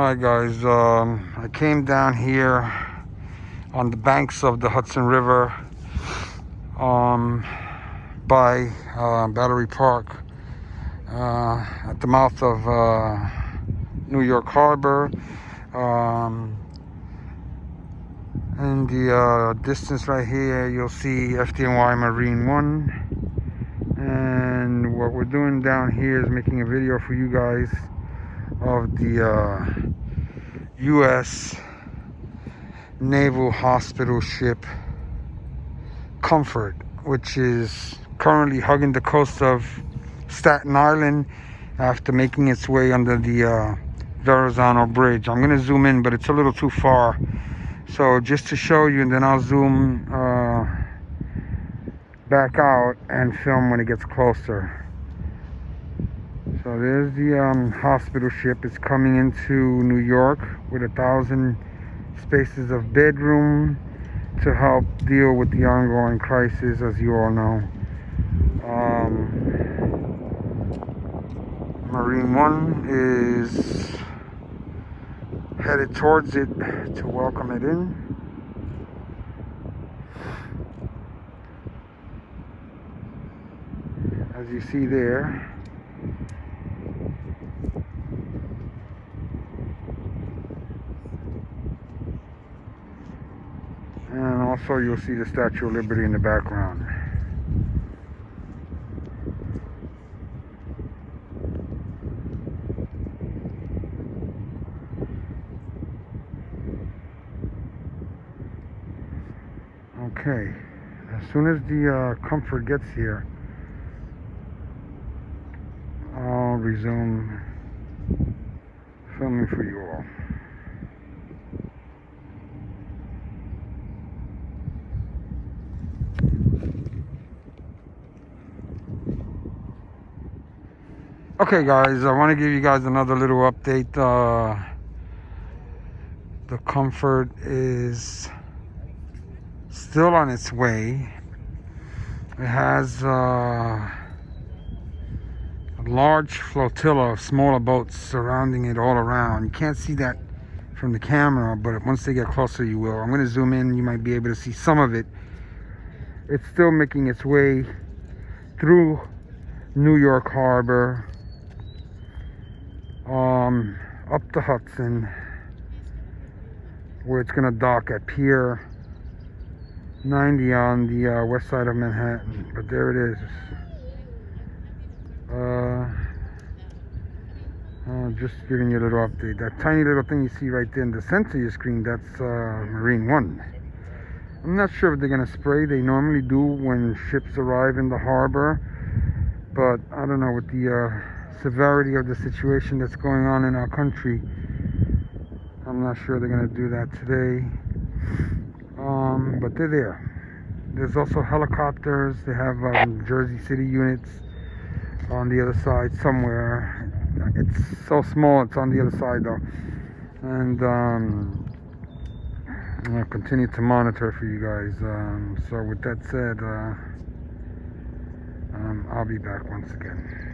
Alright guys, I came down here on the banks of the Hudson River by Battery Park at the mouth of New York Harbor. In the distance right here you'll see FDNY Marine 1, and what we're doing down here is making a video for you guys of the U.S. Naval hospital ship Comfort, which is currently hugging the coast of Staten Island after making its way under the Verrazano Bridge. I'm going to zoom in, but it's a little too far. So just to show you, and then I'll zoom back out and film when it gets closer. So there's the hospital ship. It's coming into New York with 1,000 spaces of bedroom to help deal with the ongoing crisis, as you all know. Marine 1 is headed towards it to welcome it in. As you see there, and also you'll see the Statue of Liberty in the background. Okay, as soon as the Comfort gets here, I'll resume filming for you all. Okay guys, I want to give you guys another little update. The Comfort is still on its way. It has a large flotilla of smaller boats surrounding it all around. You can't see that from the camera, but once they get closer you will. I'm going to zoom in, you might be able to see some of it. It's still making its way through New York Harbor, up the Hudson, where it's going to dock at Pier 90 on the west side of Manhattan. But there it is. Just giving you a little update. That tiny little thing you see right there in the center of your screen, that's Marine 1. I'm not sure if they're going to spray. They normally do when ships arrive in the harbor, but I don't know, with the severity of the situation that's going on in our country, I'm not sure they're going to do that today. But they're there. There's also helicopters. They have Jersey City units on the other side somewhere. It's so small, it's on the other side though. And I'll continue to monitor for you guys. So with that said, I'll be back once again.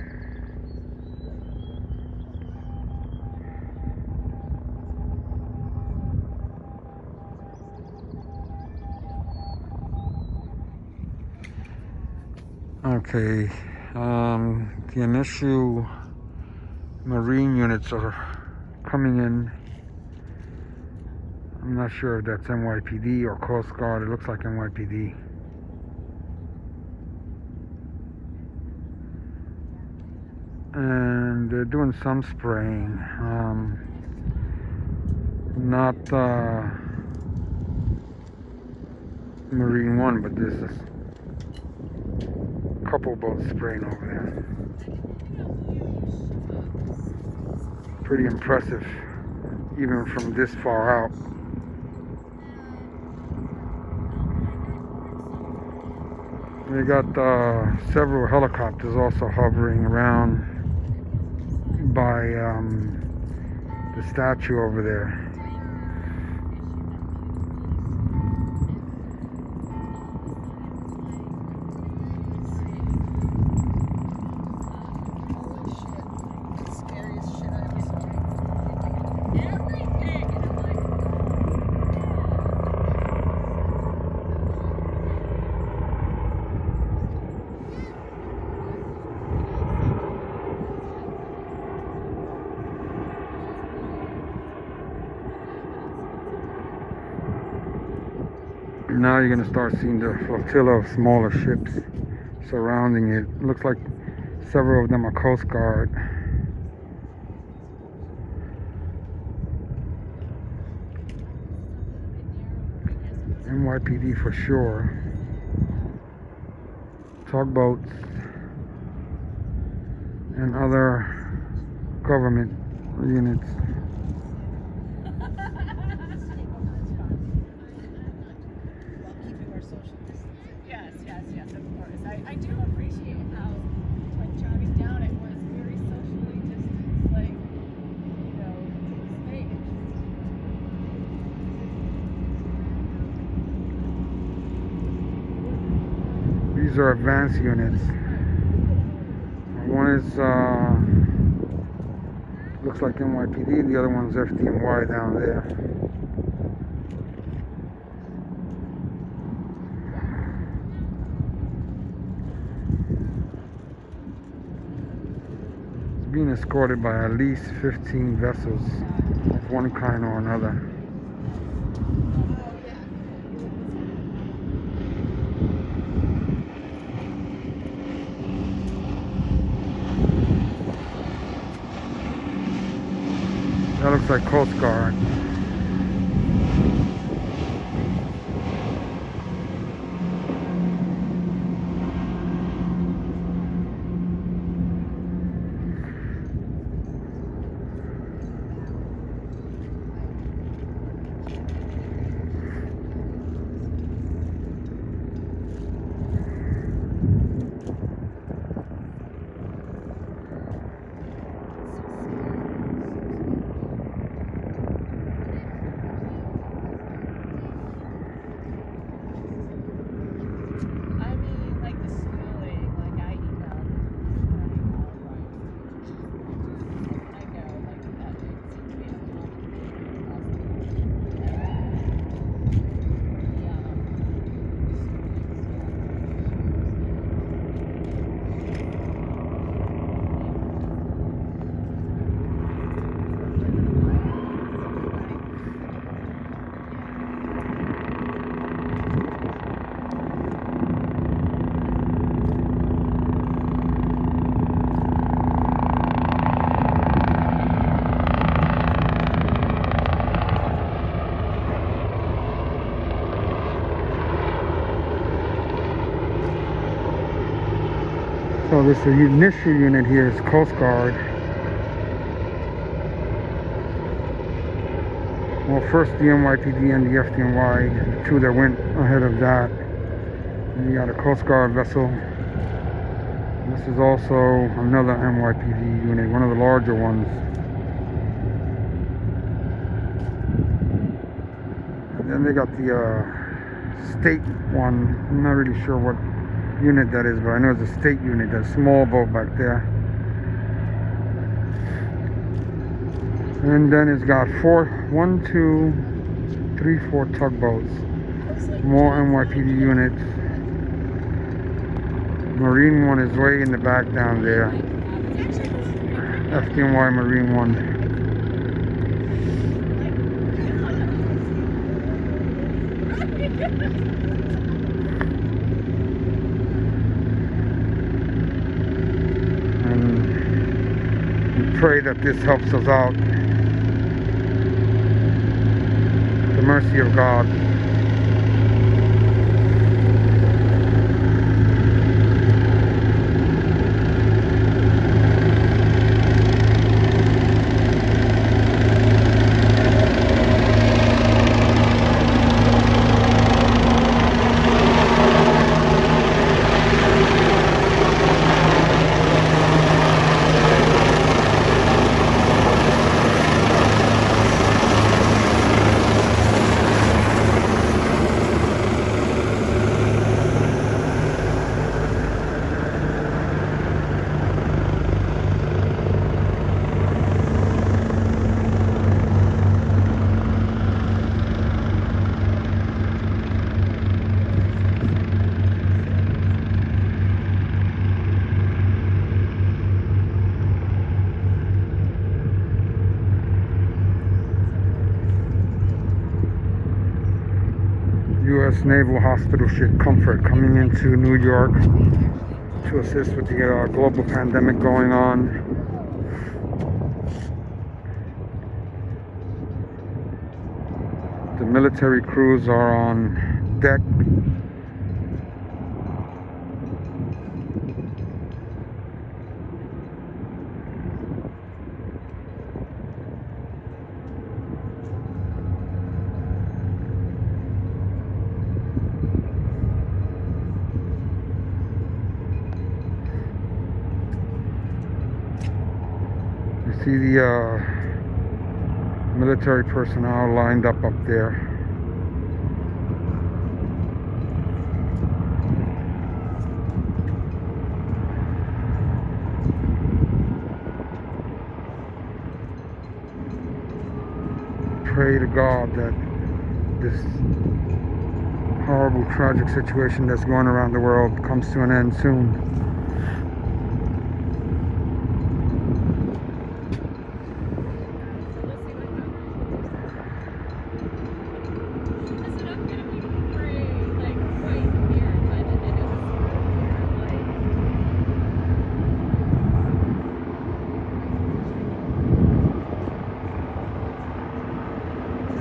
Okay, the initial Marine units are coming in. I'm not sure if that's NYPD or Coast Guard. It looks like NYPD. And they're doing some spraying. Not Marine 1, but there's a couple boats spraying over there. Pretty impressive, even from this far out. We got several helicopters also hovering around by the statue over there. Yeah. Now you're gonna start seeing the flotilla of smaller ships surrounding it. Looks like several of them are Coast Guard. NYPD for sure. Tugboats and other government units. Yes, of course. I do appreciate how when driving down it was very socially distanced, like, space. These are advanced units. One is looks like NYPD, the other one's FDNY down there. It's being escorted by at least 15 vessels of one kind or another. That looks like Coast Guard. So this initial unit here is Coast Guard. Well, first the NYPD and the FDNY, the two that went ahead of that. And you got a Coast Guard vessel. This is also another NYPD unit, one of the larger ones. And then they got the state one. I'm not really sure what unit that is, but I know it's a state unit, that small boat back there. And then it's got 4 tugboats, more NYPD units. Marine one is way in the back down there. FDNY Marine one. Pray that this helps us out. The mercy of God. U.S. Naval Hospital ship Comfort coming into New York to assist with the global pandemic going on. The military crews are on deck. You see the military personnel lined up there. Pray to God that this horrible, tragic situation that's going around the world comes to an end soon.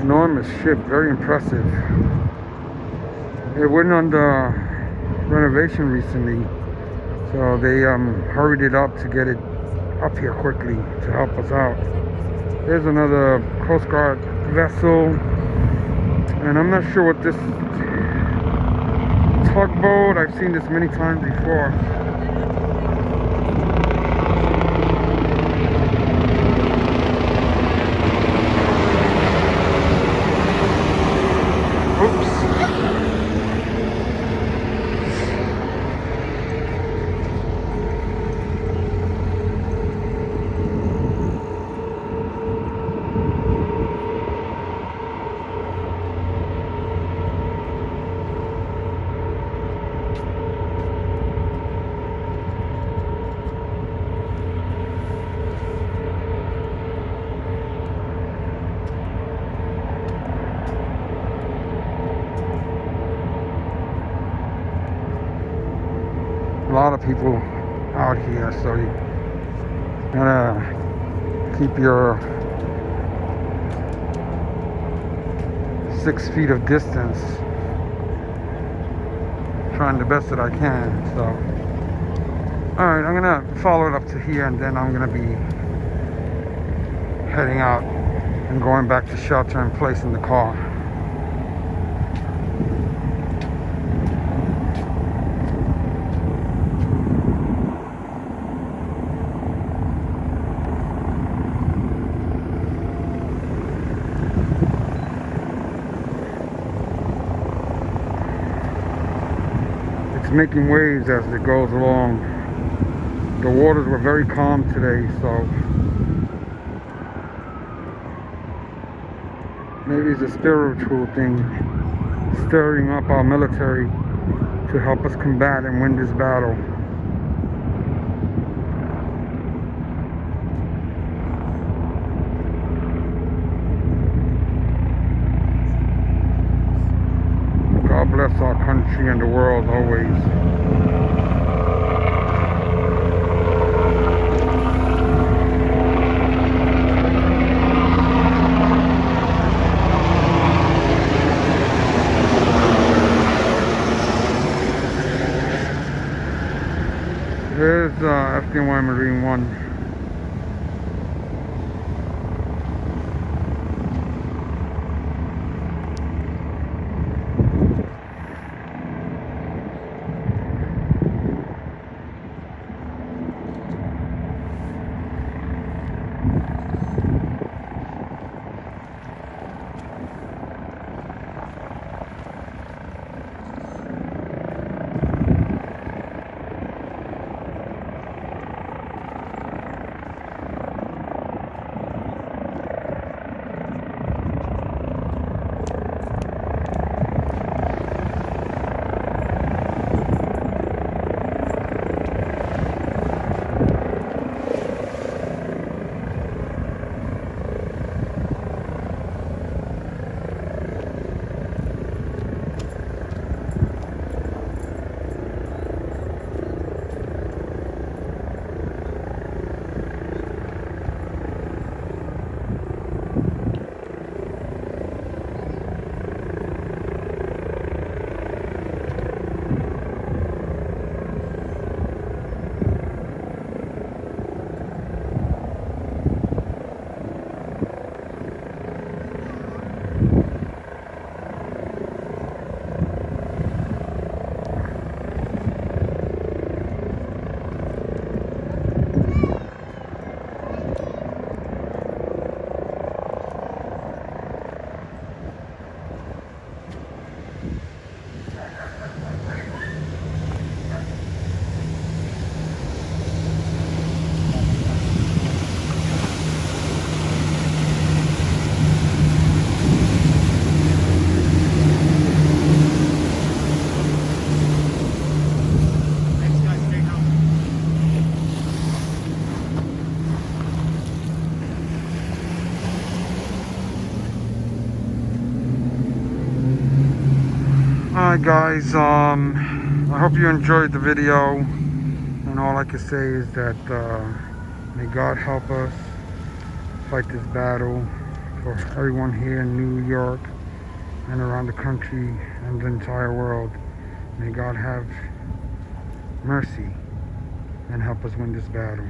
Enormous ship, very impressive. It went under renovation recently, so they hurried it up to get it up here quickly to help us out. There's another Coast Guard vessel, and I'm not sure what this tugboat. I've seen this many times before. Oops. A lot of people out here, so you gotta keep your 6 feet of distance. Trying the best that I can. So, all right, I'm gonna follow it up to here, and then I'm gonna be heading out and going back to shelter in place in the car. Making waves as it goes along. The waters were very calm today, so maybe it's a spiritual thing stirring up our military to help us combat and win this battle. God bless our country and the world always. There's FDNY Marine 1. Alright guys, I hope you enjoyed the video, and all I can say is that may God help us fight this battle for everyone here in New York and around the country and the entire world. May God have mercy and help us win this battle.